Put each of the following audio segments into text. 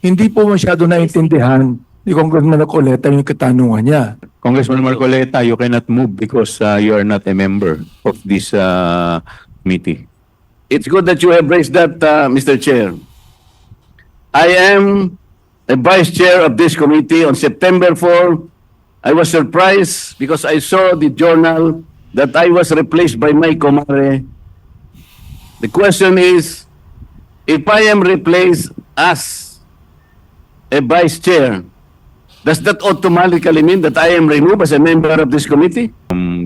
hindi po masyado naintindihan ni Congressman Marcoleta yung katanungan niya. Congressman Marcoleta, you cannot move because you are not a member of this committee. It's good that you have raised that, Mr. Chair. I am a vice chair of this committee. On September 4, I was surprised because I saw the journal that I was replaced by my comare. The question is, if I am replaced as a vice chair, does that automatically mean that I am removed as a member of this committee?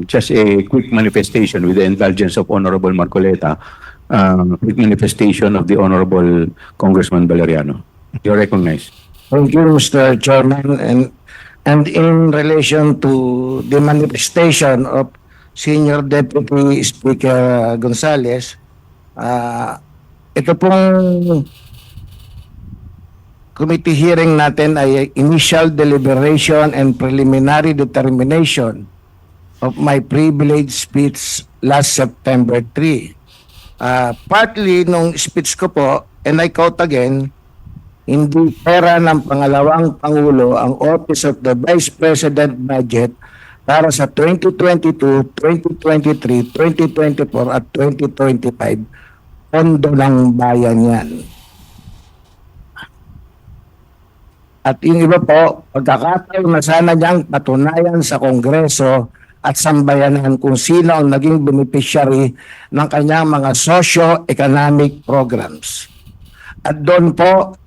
Just a quick manifestation with the indulgence of Honorable Marcoleta, quick manifestation of the Honorable Congressman Valeriano. You're recognized. Thank you, Mr. Chairman. And in relation to the manifestation of Senior Deputy Speaker Gonzales, ito pong committee hearing natin ay initial deliberation and preliminary determination of my privileged speech last September 3. Partly nung speech ko po, and I quote again, hindi pera ng pangalawang Pangulo ang Office of the Vice President Budget para sa 2022, 2023, 2024 at 2025. Pondo ng bayan yan. At yung iba po, pagkakataon na sana niyang patunayan sa Kongreso at sambayanan kung sino ang naging beneficiary ng kanyang mga socio-economic programs. At doon po,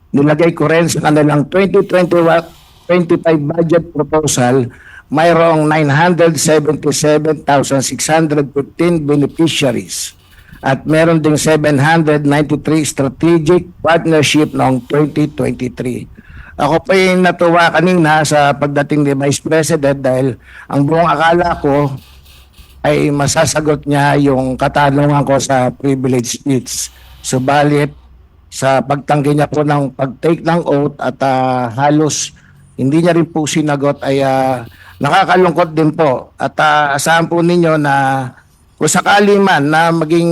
nilagay ko rin sa kanilang 2025 budget proposal, mayroong 977,615 beneficiaries at meron ding 793 strategic partnership noong 2023. Ako pa yung natuwa kanina sa pagdating ni Vice President dahil ang buong akala ko ay masasagot niya yung katanungan ko sa privilege speech. Subalit, sa pagtanggi niya po ng pag-take ng oath at halos hindi niya rin po sinagot ay nakakalungkot din po. At asahan po ninyo na kung sakali man na maging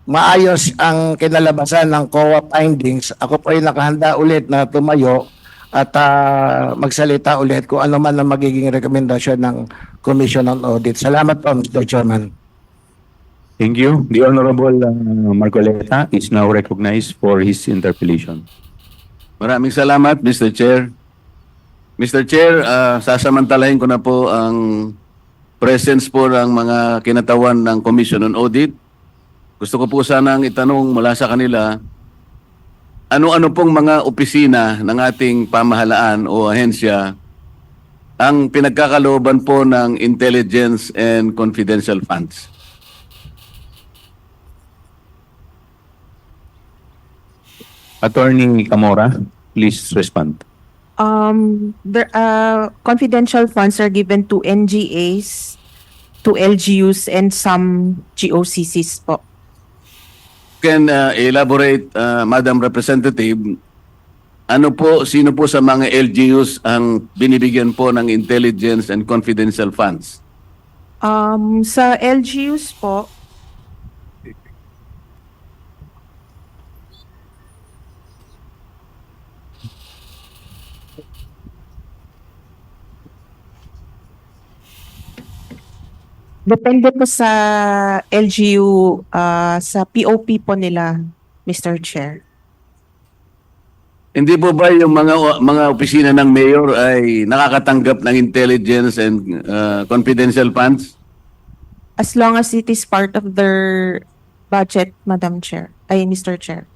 maayos ang kinalabasan ng COA findings, ako po ay nakahanda ulit na tumayo at magsalita ulit kung ano man ang magiging rekomendasyon ng Commission on Audit. Salamat po, Mr. Chairman. Thank you. The Honorable Marcoleta is now recognized for his interpellation. Maraming salamat, Mr. Chair. Mr. Chair, sasamantalahin ko na po ang presence po ng mga kinatawan ng Commission on Audit. Gusto ko po sanang itanong mula sa kanila, ano-ano pong mga opisina ng ating pamahalaan o ahensya ang pinagkakalooban po ng intelligence and confidential funds? Attorney Camora, please respond. Confidential funds are given to NGAs, to LGUs, and some GOCCs po. Can elaborate, Madam Representative, sino po sa mga LGUs ang binibigyan po ng intelligence and confidential funds? Sa LGUs po, depende po sa LGU, sa POP po nila, Mr. Chair. Hindi po ba yung mga opisina ng mayor ay nakakatanggap ng intelligence and confidential funds? As long as it is part of their budget, Madam Chair, Mr. Chair.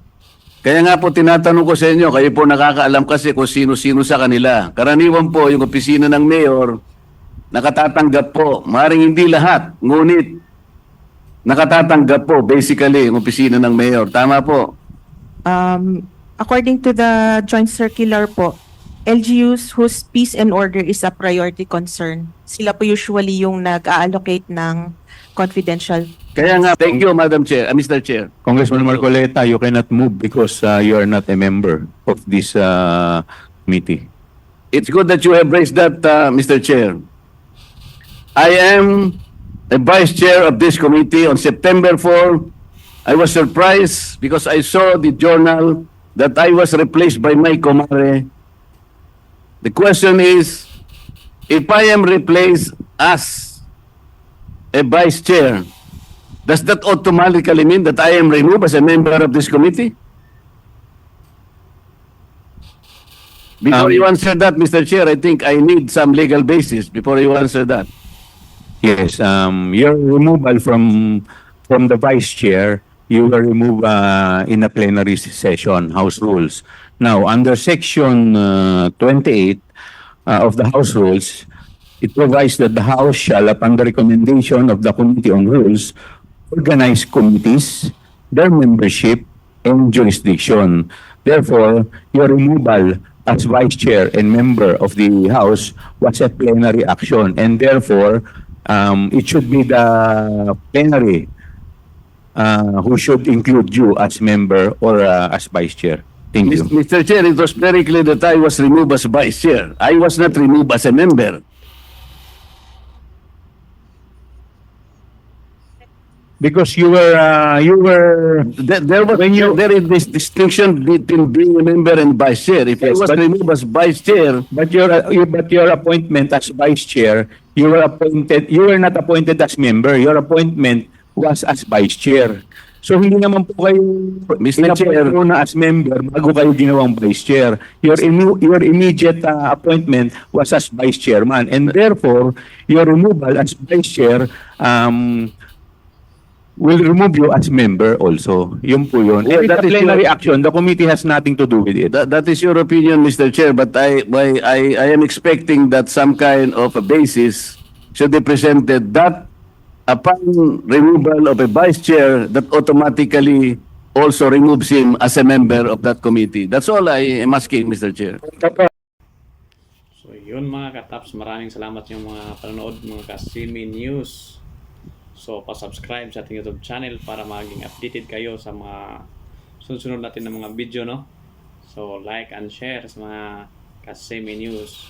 Kaya nga po tinatanong ko sa inyo, kayo po nakakaalam kasi kung sino-sino sa kanila. Karaniwan po yung opisina ng mayor, nakatatanggap po. Maaaring hindi lahat, ngunit nakatatanggap po basically yung opisina ng mayor. Tama po? According to the joint circular po, LGUs whose peace and order is a priority concern, sila po usually yung nag-allocate ng confidential. Kaya nga, thank you, Madam Chair, Mr. Chair. Congressman Marcoleta, you cannot move because you are not a member of this committee. It's good that you have raised that, Mr. Chair. I am a vice chair of this committee. On September 4, I was surprised because I saw the journal that I was replaced by my comare. The question is, if I am replaced as a vice chair, does that automatically mean that I am removed as a member of this committee? Before you answer that, Mr. Chair, I think I need some legal basis before you answer that. Yes, your removal from the vice chair, you were removed in a plenary session, House Rules. Now, under Section 28 of the House Rules, it provides that the House shall, upon the recommendation of the Committee on Rules, organize committees, their membership, and jurisdiction. Therefore, your removal as vice chair and member of the House was a plenary action, and therefore, it should be the plenary who should include you as member or as vice chair. Thank you. Mr. Chair, it was very clear that I was removed as vice chair. I was not removed as a member. Because you were There is this distinction between being a member and vice chair. If I Yes, was but- removed as vice chair, but your appointment as vice chair, you were not appointed as member. Your appointment was as vice chair. So hindi naman po kayo Mr. Chair. in-appoint na as member bago kayo ginawang vice chair. Your immediate appointment was as vice chairman, and therefore your removal as vice chair will remove you as member also. Yun po yun. Yeah, And it's that a is plenary your- action. The committee has nothing to do with it. that is your opinion, Mr. Chair, but I am expecting that some kind of a basis should be presented that upon removal of a vice chair, that automatically also removes him as a member of that committee. That's all I am asking, Mr. Chair. So yun mga kataps, maraming salamat yung mga panonood mga Kasimi News. So pa-subscribe sa ating YouTube channel para maging updated kayo sa mga sunod natin ng mga video, no? So like and share sa mga Kasimi News.